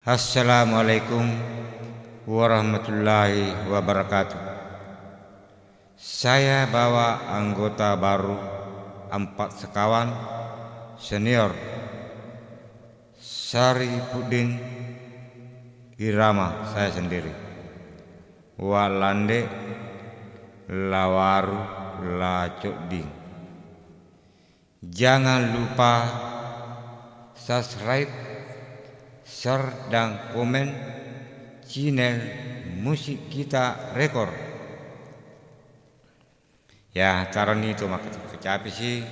Assalamualaikum warahmatullahi wabarakatuh. Saya bawa anggota baru 4 sekawan senior Syarifuddin Irama, saya sendiri, Walande Lawaru Lacoding. Jangan lupa subscribe, share dan komen channel musik kita rekor. Ya, karena itu maka kecapi sih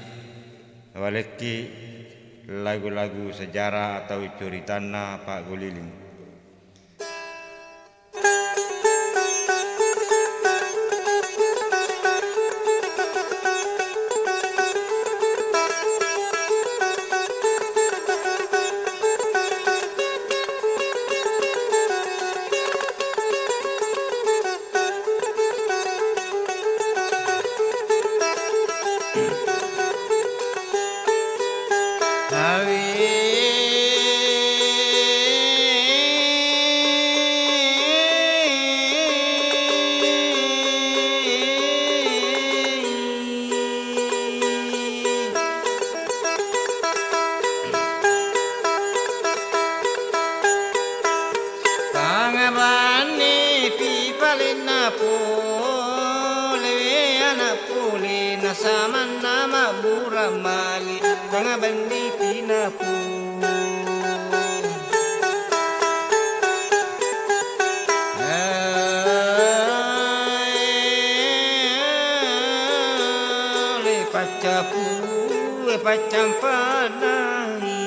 waleki lagu-lagu sejarah atau ceritana Pak Guliling. Sama nama buramali tengah bandi pinapu le pacapu le pacampanai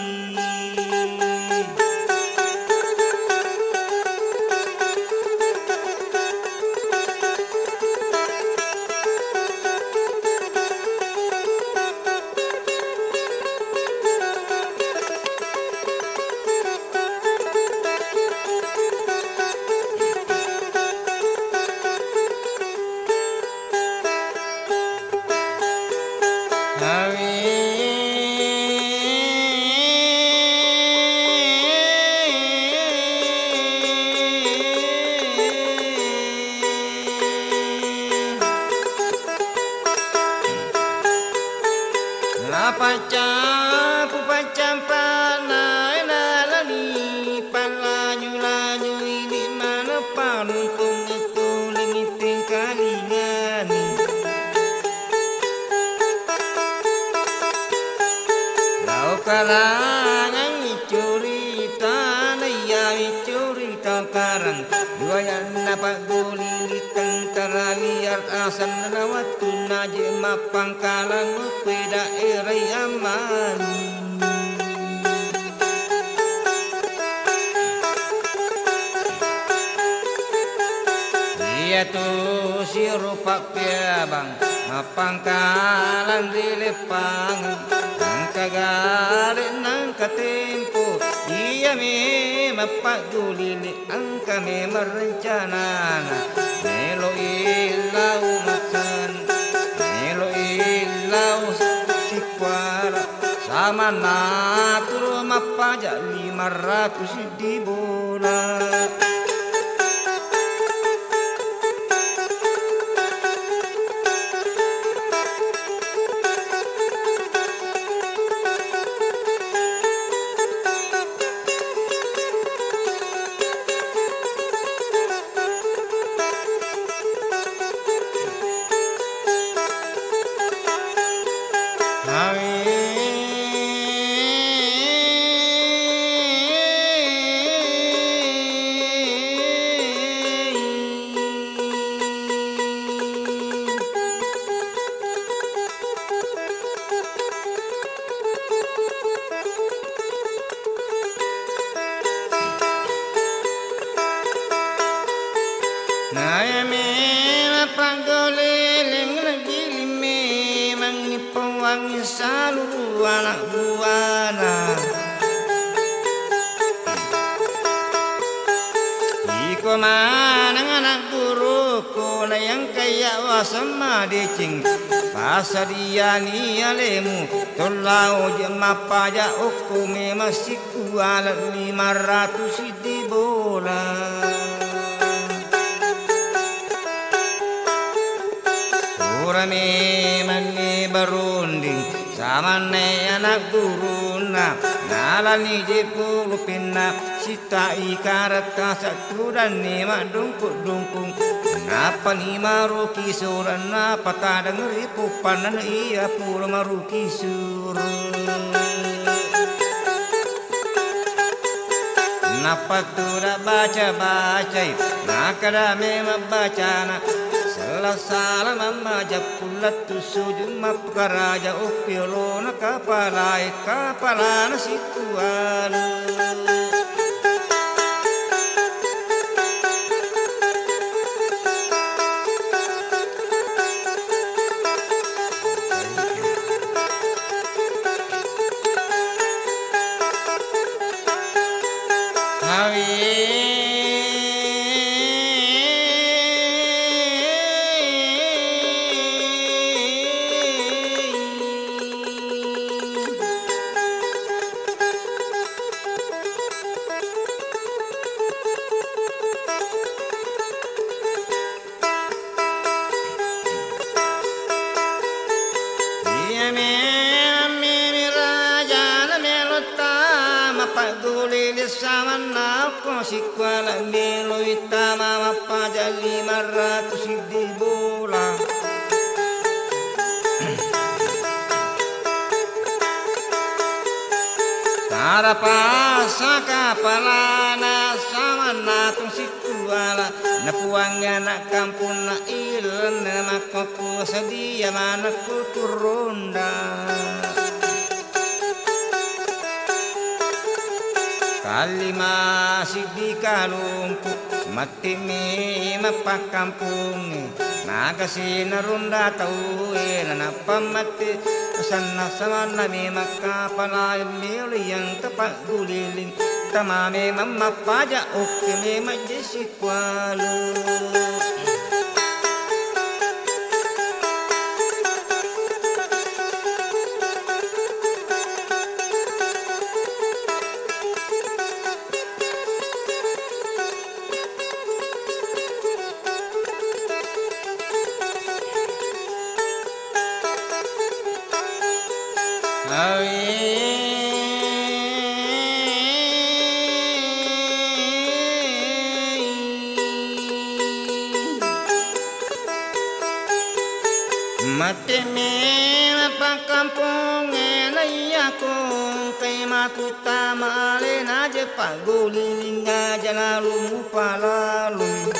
pacapu pacampanai lalani palanyu-lanyu di mana panuntung itu lengiting kalingani lau kalangan cerita naya cerita karang dua yang dapat guli tentara liar asan waktu naje mapang kalang peda erai aman dia tuh si rupak piabang mapang kalang di lepang kagare nang katempo dia me mapak gulili angka me merencana melo ilau makan melo ilau sikwara sama natur mapajak 500 di bola. Wangi seluruh anak buana iko manang anak guruku na yang kaya wasama dicing pasadiani alemu tolau jemapaja hukum masih kualat 500 di bola. Urame mani barunding samane anak buruna nalani jepulu pinna sita ikarata satu dan nima dungkung napa ni maruki suran napa kadang ripu panan iya pura maruki sur napa tura baca nakada memang bacana salah mama japulat tu sujud mapkaraja upiolo na kapala na situalo Sikwala melo itama mapajali 500,000 bola Tara pasaka palana sama natung sikwala napuangnya nak kampung na ilan na makoku sedia mana kuturonda Kalima sidi kalungku mati mi mapakampung nagasi narunda tau nanapa mati sana sama nami makapala mili yang tepat guliling tamame mama paja oke me majisi kualu Mati me pakampung enaya kong kay matuta maale na je paguliling nga jalalu palalu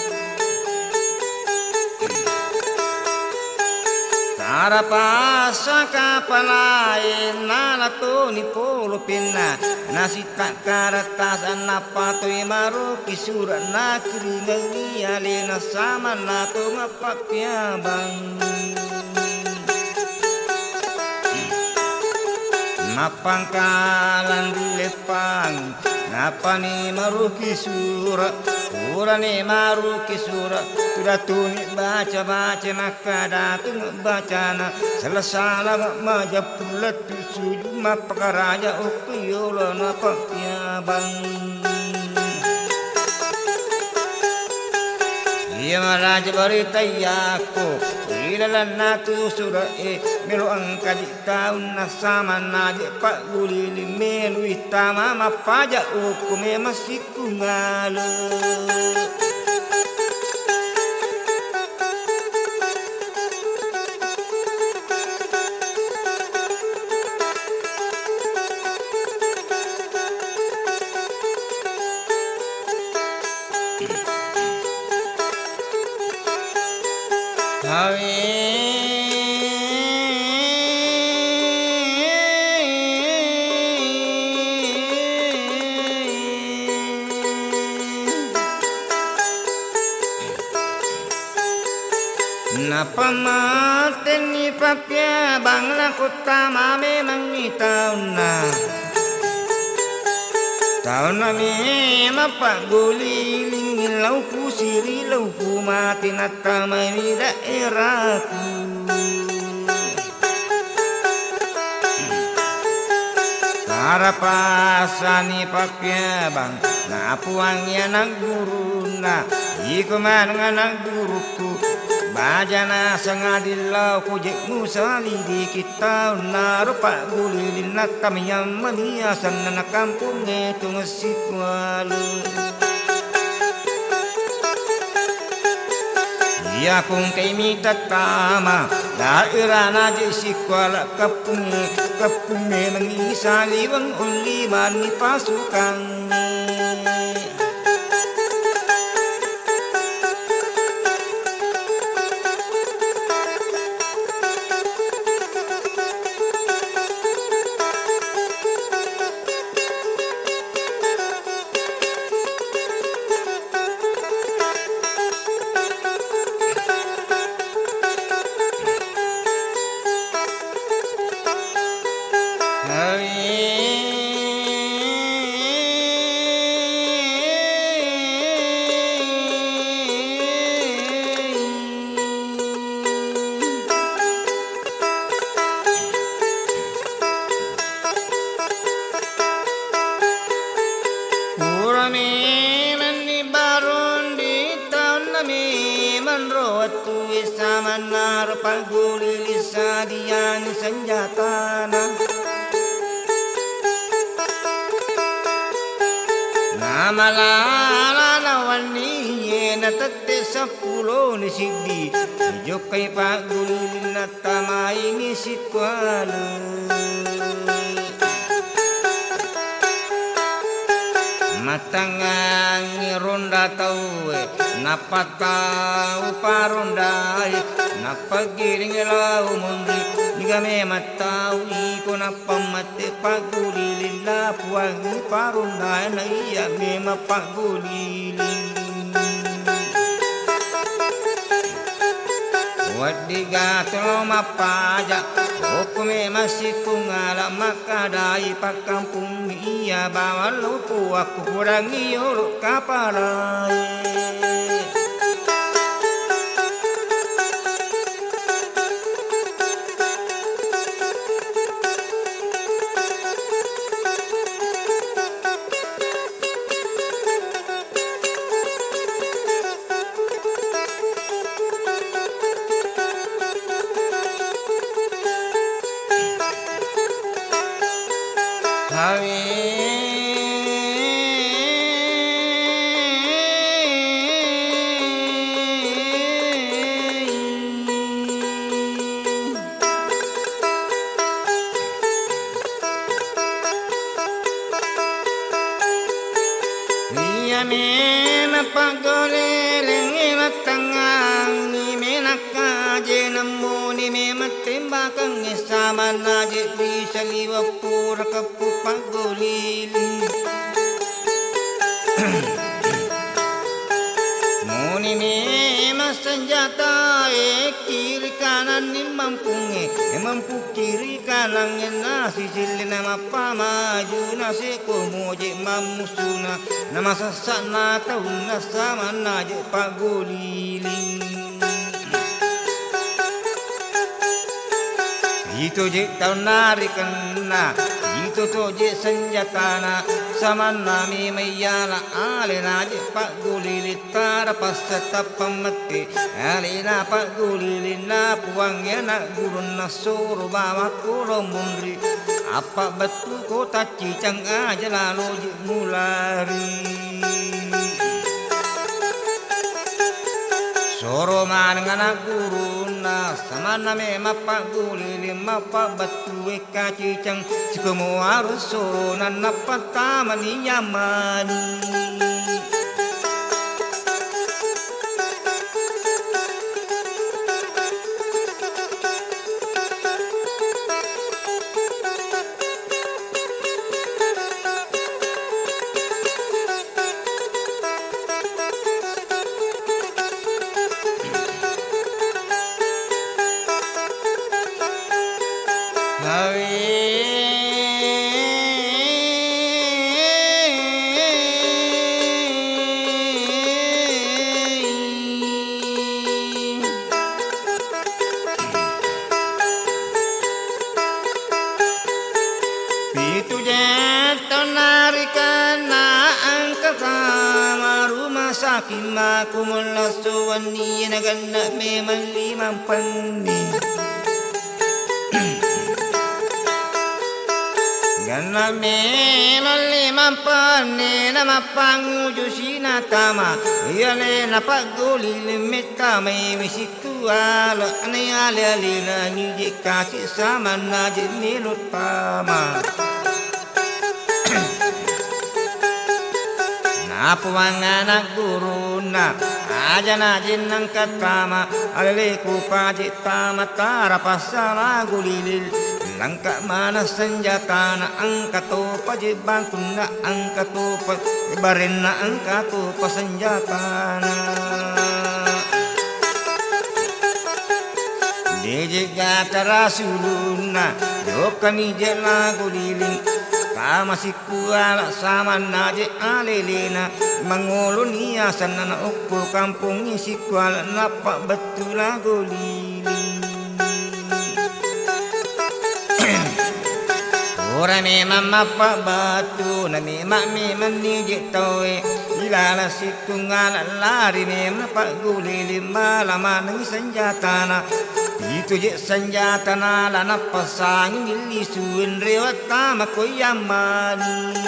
Tara pasaka palain nalato ni polo pinna nasita karatasan napatoy maruki surat na kiringali alina sama nato ngapapyabang Napangkalan dilepang Napani maruki surat Urani maruki surat Sudah tunik baca-baca maka datung bacana Selesai majapulat sujud mapakaraja ukiyolo napakyabang Iya maraja barita yako Ilalan natu surah melu angka di tahun nasama naje pak gulili melu itama mapaja uku masih kungalo Napamaten ni papya bangla kota memang ni tahun na mapak guliling lauku siri lauku mati natamai di daerahku Arapasani pakyabang napuangnya nang guru na iko manang nang guruku bajana sangadilaw ko jek musali di kita na rupa gulilin na kami yang maniasan na kampung itu ngasikualu ya kung kay mitatama daerah na di sikuala kapunge mangisaliwang uliman ni pasukan Samanar pagulilisa diyan senjatana Namalala nawani na tate sa pulo ni Sigdi Medyo kay pagulilin na tamay ni Sitwalo Matangang ronda tau napatau parondai napagiring lau mundi nigame matau iko napamate pagulilin la puangi parondai na iya me mapagulilin wadiga tolo mapaja okume masih kungala makadai pakampung iya bawa lupu aku kurangi yolo kapalai Samana jadi saliwa pura kapu pagulilin Muni me senjata kiri kanan ni mampu kiri kanan na sisilin nama pamaju na sekomoje mamusuna nama sasana tahun na samana je pagulilin Itu je tahun narikan na Itu to je senjatana Samana mi mayala alena je pak gulilitara pasata pamati alena pak gulilina puangnya nak gurun na suruh bawa kulo mundri apa betul kota cicang aja lalu je mulari Soro manang guru na samana me mapa gulili mapa batu eka cicang sikumu harus soro na napata mani yamani Itu je sakima kumulaso wani nagana memang limang pandi Gana memang limang pandi nama panguju sinatama Yale napaguli limita may misiku ala Anay alila ni kasih sama najib milutama Napuang anak guru na aja najin ng katama aliliku pajit tama tara pasala gulilil langka mana senjata na ang katupa jibang kuna ang katupa ibarin na ang katupa senjata na Dijika tarasuluna yokani jela gulilin masih kuala sama naje alelena mangulun hiasan na upo kampung isi kuala napak betul lagu lilin Orang memang mapak batu na memang nije tawe ilala situ ngala lari memang pak gulilin malaman ng senjata na Itu je senjata nala na pasang ilisuin rewat tama ko yamani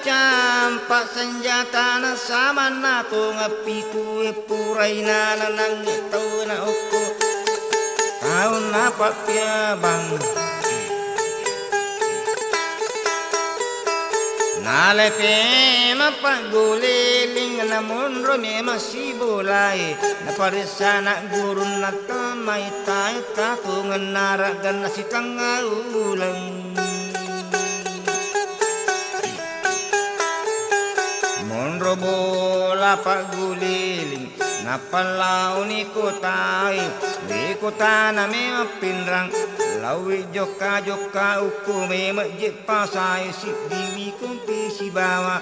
Campak senjata na sama na ko ngapitu puray na lanang ito na uko taon na papyabang nalepe mapaguliling na munro me masibulay na parisa na gurun na tamay tayo tatungan naragan na sitang ulang bola paguliling napalaw ni kutay di kutana me mapinrang lawi joka uku me majik pasay si diwi kumpi si bawa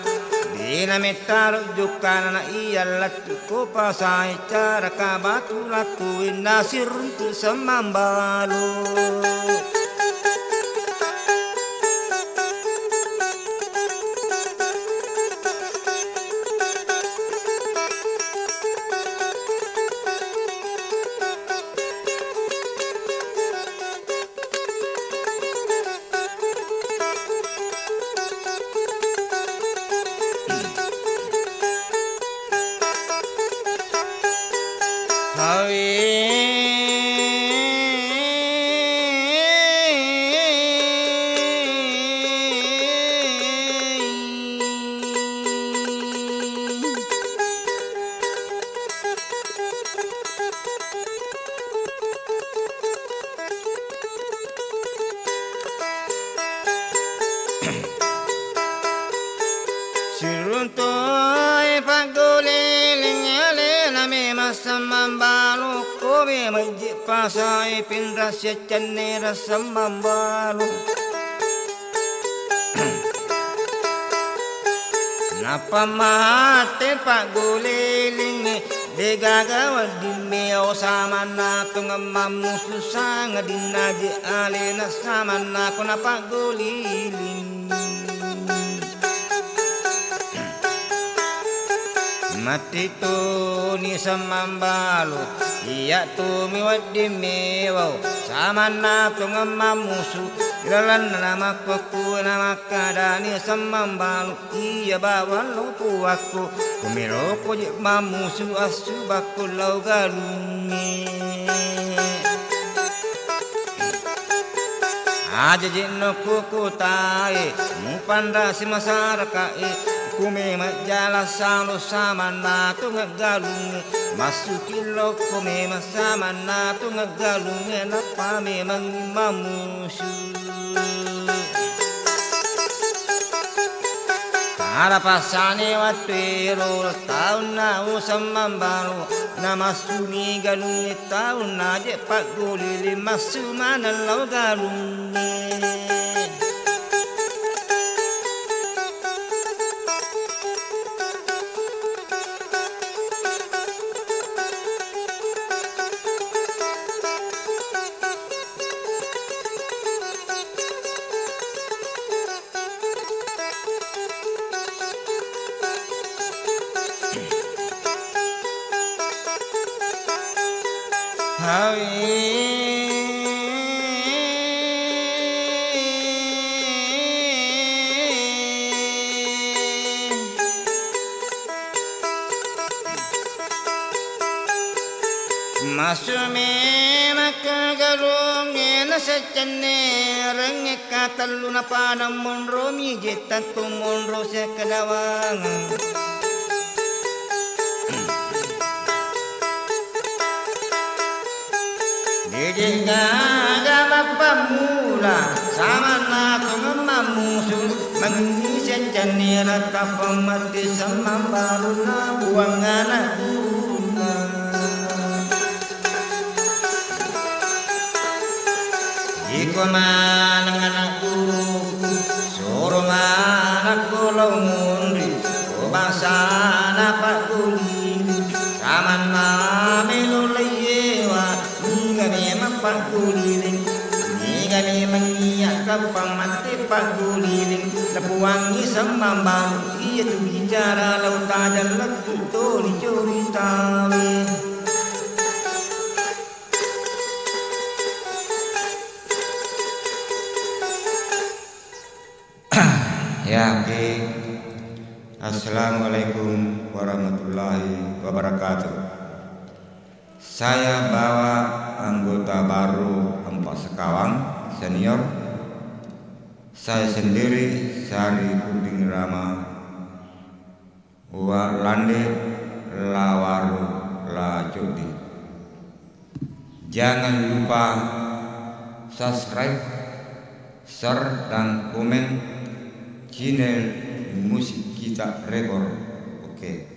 di na metaro joka na iyalat ko pasay cara kabatu latuin nasir untuk semambalo Siruntoy paguliling alena me masamambalo ko me majik pasay pinrasya chanera samambalo napamate paguliling de gagawa dimeo sama na tungamamu susang dinaji alena sama na ko na paguliling Mati tu ni samambalo iya tu miwat di mewaw sama na tu ngamamusu ilalan nama kuku nama kadani samambalo iya bawa lupu aku kumiro ko jik mamusu asu bakulau galungi aja jino kuku tae mupanda si masyarakat kume majala salo sama na tu ngagalung masuki lo kume masama na tu ngagalung na pa memang mamusu Ara pasane watero tahun na usam mambaro namasuni galung tahun na je pak gulili masu mana lo galung Masume makagalong sa tiyanne renge katalu na panang monro migitan tumonro sa kadawang Dijengga mapamula sama na kumamamusul Mangisyan tiyanne kapamati sa mambaru na buwangan na Iko man ang anak ko, suro man ako laumundi, kubasa na pagulili, saman namin ulayewa, ni kami mapagulili, ni kami mangiyak kapang mati pagulili, napuang isang mambalu, iya tu bicara lautadan lakuto ni curitawi. Ya, oke. Assalamualaikum warahmatullahi wabarakatuh. Saya bawa anggota baru Empat Sekawang senior. Saya sendiri Sari Puding Rama Walande Lawaru Lajodi. Jangan lupa subscribe, share dan komen channel musik kita rekor. Oke.